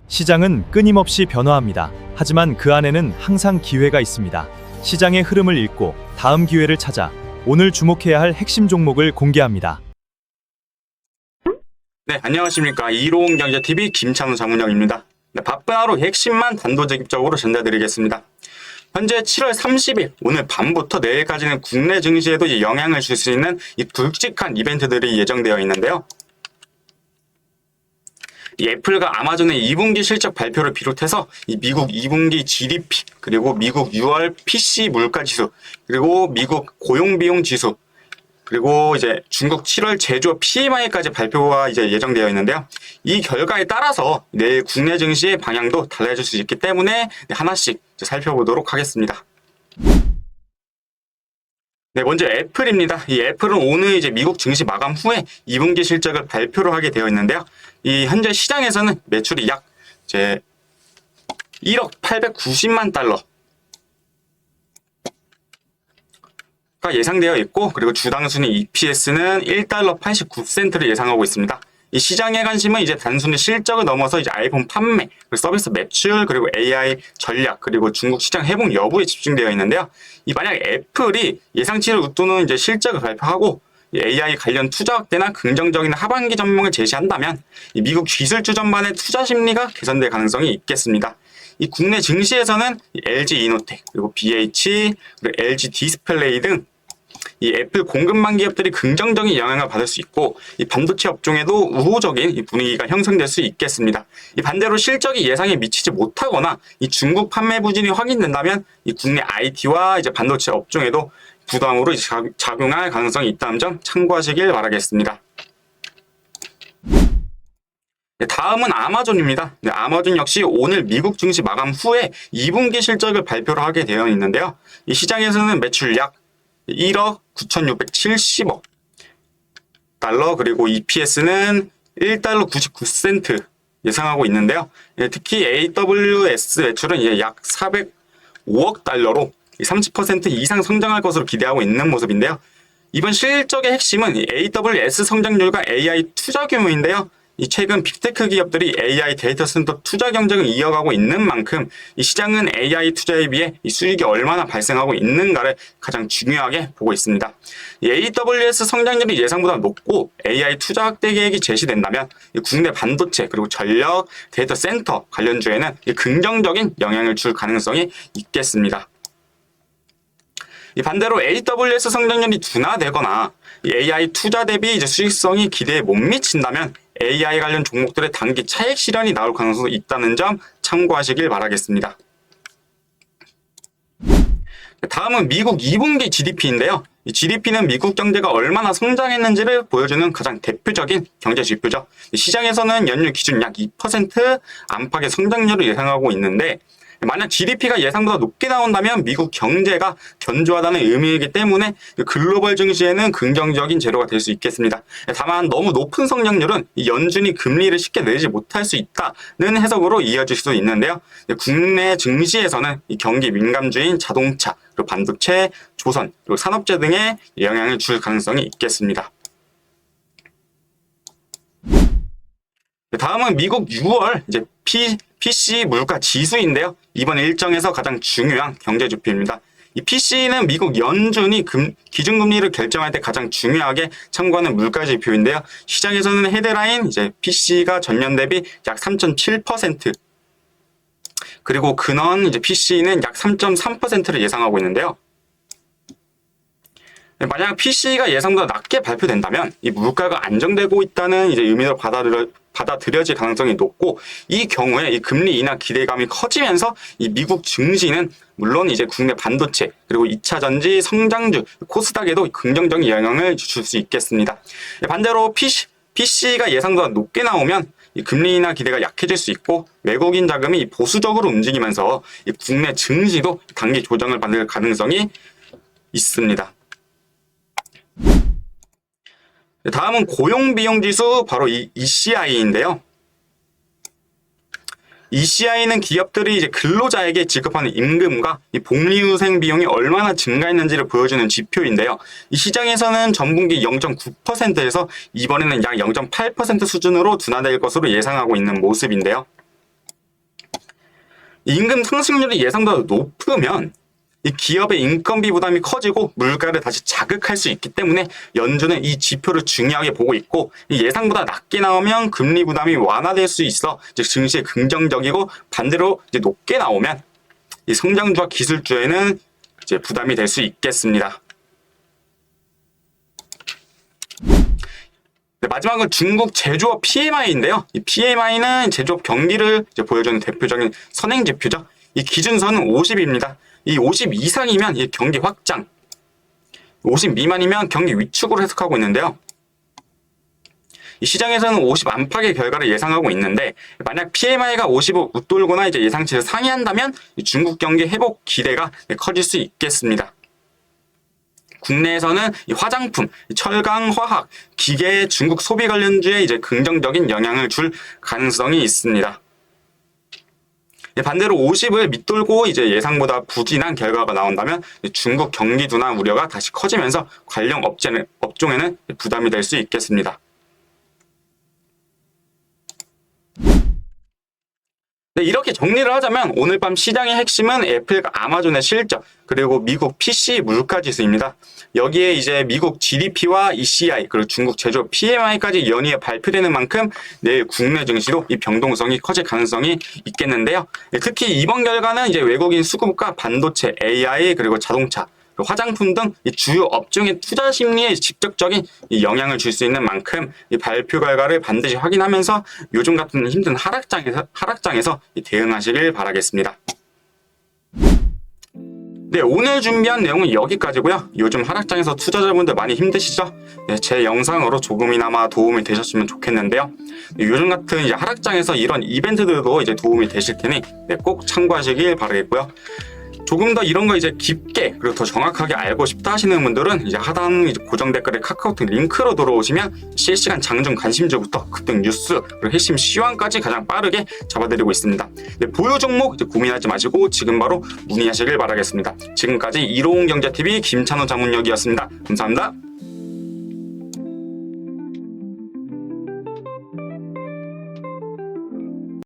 시장은 끊임없이 변화합니다. 하지만 그 안에는 항상 기회가 있습니다. 시장의 흐름을 읽고 다음 기회를 찾아 오늘 주목해야 할 핵심 종목을 공개합니다. 네, 안녕하십니까. 이로운경제TV 김찬우 자문형입니다. 네, 바쁜 하루 핵심만 단도직입적으로 전달드리겠습니다. 현재 7월 30일 오늘 밤부터 내일까지는 국내 증시에도 이제 영향을 줄 수 있는 이 굵직한 이벤트들이 예정되어 있는데요. 이 애플과 아마존의 2분기 실적 발표를 비롯해서 이 미국 2분기 GDP, 그리고 미국 6월 PC 물가 지수, 그리고 미국 고용 비용 지수, 그리고 이제 중국 7월 제조업 PMI까지 발표가 이제 예정되어 있는데요. 이 결과에 따라서 내일 국내 증시의 방향도 달라질 수 있기 때문에 하나씩 살펴보도록 하겠습니다. 네, 먼저 애플입니다. 이 애플은 오늘 이제 미국 증시 마감 후에 2분기 실적을 발표를 하게 되어 있는데요. 이 현재 시장에서는 매출이 약 이제 1억 890만 달러 예상되어 있고, 그리고 주당 순위 EPS는 1달러 89센트를 예상하고 있습니다. 이 시장의 관심은 이제 단순히 실적을 넘어서 이제 아이폰 판매, 그리고 서비스 매출, 그리고 AI 전략, 그리고 중국 시장 회복 여부에 집중되어 있는데요. 이 만약 애플이 예상치를 웃도는 이제 실적을 발표하고 AI 관련 투자 확대나 긍정적인 하반기 전망을 제시한다면 이 미국 기술주 전반의 투자 심리가 개선될 가능성이 있겠습니다. 이 국내 증시에서는 LG 이노텍, 그리고 BH, 그리고 LG 디스플레이 등 이 애플 공급망 기업들이 긍정적인 영향을 받을 수 있고, 이 반도체 업종에도 우호적인 이 분위기가 형성될 수 있겠습니다. 이 반대로 실적이 예상에 미치지 못하거나 이 중국 판매 부진이 확인된다면 이 국내 IT와 이제 반도체 업종에도 부담으로 작용할 가능성이 있다는 점 참고하시길 바라겠습니다. 네, 다음은 아마존입니다. 네, 아마존 역시 오늘 미국 증시 마감 후에 2분기 실적을 발표를 하게 되어 있는데요. 이 시장에서는 매출 약 1억 9,670억 달러, 그리고 EPS는 1달러 99센트 예상하고 있는데요. 예, 특히 AWS 매출은 약 405억 달러로 30% 이상 성장할 것으로 기대하고 있는 모습인데요. 이번 실적의 핵심은 AWS 성장률과 AI 투자 규모인데요. 이 최근 빅테크 기업들이 AI 데이터 센터 투자 경쟁을 이어가고 있는 만큼 이 시장은 AI 투자에 비해 이 수익이 얼마나 발생하고 있는가를 가장 중요하게 보고 있습니다. 이 AWS 성장률이 예상보다 높고 AI 투자 확대 계획이 제시된다면 이 국내 반도체, 그리고 전력, 데이터 센터 관련주에는 이 긍정적인 영향을 줄 가능성이 있겠습니다. 이 반대로 AWS 성장률이 둔화되거나 이 AI 투자 대비 이제 수익성이 기대에 못 미친다면 AI 관련 종목들의 단기 차익 실현이 나올 가능성도 있다는 점 참고하시길 바라겠습니다. 다음은 미국 2분기 GDP인데요. 이 GDP는 미국 경제가 얼마나 성장했는지를 보여주는 가장 대표적인 경제 지표죠. 시장에서는 연율 기준 약 2% 안팎의 성장률을 예상하고 있는데, 만약 GDP가 예상보다 높게 나온다면 미국 경제가 견조하다는 의미이기 때문에 글로벌 증시에는 긍정적인 재료가 될 수 있겠습니다. 다만 너무 높은 성장률은 연준이 금리를 쉽게 내리지 못할 수 있다는 해석으로 이어질 수도 있는데요. 국내 증시에서는 이 경기 민감주인 자동차, 그리고 반도체, 조선, 그리고 산업재 등에 영향을 줄 가능성이 있겠습니다. 다음은 미국 6월 이제 PC 물가 지수인데요. 이번 일정에서 가장 중요한 경제 지표입니다. 이 PC는 미국 연준이 기준금리를 결정할 때 가장 중요하게 참고하는 물가 지표인데요. 시장에서는 헤드라인 이제 PC가 전년 대비 약 3.7%, 그리고 근원 이제 PC는 약 3.3%를 예상하고 있는데요. 만약 PC가 예상보다 낮게 발표된다면 이 물가가 안정되고 있다는 이제 의미로 받아들여질 가능성이 높고, 이 경우에 이 금리 인하 기대감이 커지면서 이 미국 증시는 물론 이제 국내 반도체, 그리고 2차 전지 성장주 코스닥에도 긍정적인 영향을 줄 수 있겠습니다. 반대로 PC가 예상보다 높게 나오면 이 금리 인하 기대가 약해질 수 있고, 외국인 자금이 보수적으로 움직이면서 이 국내 증시도 단기 조정을 받을 가능성이 있습니다. 다음은 고용비용지수, 바로 이 ECI인데요. ECI는 기업들이 이제 근로자에게 지급하는 임금과 이 복리후생 비용이 얼마나 증가했는지를 보여주는 지표인데요. 이 시장에서는 전분기 0.9%에서 이번에는 약 0.8% 수준으로 둔화될 것으로 예상하고 있는 모습인데요. 임금 상승률이 예상보다 높으면 이 기업의 인건비 부담이 커지고 물가를 다시 자극할 수 있기 때문에 연준은 이 지표를 중요하게 보고 있고, 이 예상보다 낮게 나오면 금리 부담이 완화될 수 있어 이제 증시에 긍정적이고, 반대로 이제 높게 나오면 이 성장주와 기술주에는 이제 부담이 될 수 있겠습니다. 네, 마지막은 중국 제조업 PMI인데요. 이 PMI는 제조업 경기를 이제 보여주는 대표적인 선행 지표죠. 이 기준선은 50입니다. 이 50 이상이면 이 경기 확장, 50 미만이면 경기 위축으로 해석하고 있는데요. 이 시장에서는 50 안팎의 결과를 예상하고 있는데, 만약 PMI가 50을 웃돌거나 이제 예상치를 상회한다면 중국 경기 회복 기대가 커질 수 있겠습니다. 국내에서는 이 화장품, 철강, 화학, 기계, 중국 소비 관련주에 이제 긍정적인 영향을 줄 가능성이 있습니다. 반대로 50을 밑돌고 이제 예상보다 부진한 결과가 나온다면 중국 경기 둔화 우려가 다시 커지면서 관련 업종에는 부담이 될 수 있겠습니다. 네, 이렇게 정리를 하자면 오늘 밤 시장의 핵심은 애플과 아마존의 실적, 그리고 미국 PC 물가지수입니다. 여기에 이제 미국 GDP와 ECI, 그리고 중국 제조업 PMI까지 연이어 발표되는 만큼 내일 국내 증시도 이 변동성이 커질 가능성이 있겠는데요. 특히 이번 결과는 이제 외국인 수급과 반도체, AI, 그리고 자동차, 화장품 등 이 주요 업종의 투자 심리에 직접적인 이 영향을 줄 수 있는 만큼 이 발표 결과를 반드시 확인하면서 요즘 같은 힘든 하락장에서 대응하시길 바라겠습니다. 네, 오늘 준비한 내용은 여기까지고요. 요즘 하락장에서 투자자분들 많이 힘드시죠? 네, 제 영상으로 조금이나마 도움이 되셨으면 좋겠는데요. 네, 요즘 같은 이제 하락장에서 이런 이벤트들도 이제 도움이 되실 테니 네, 꼭 참고하시길 바라겠고요. 조금 더 이런 거 이제 깊게 그리고 더 정확하게 알고 싶다 하시는 분들은 이제 하단 이제 고정 댓글에 카카오톡 링크로 들어오시면 실시간 장중 관심주부터 급등 뉴스 그리고 핵심 시황까지 가장 빠르게 잡아드리고 있습니다. 네, 보유 종목 이제 고민하지 마시고 지금 바로 문의하시길 바라겠습니다. 지금까지 이로운 경제TV 김찬호 자문역이었습니다. 감사합니다.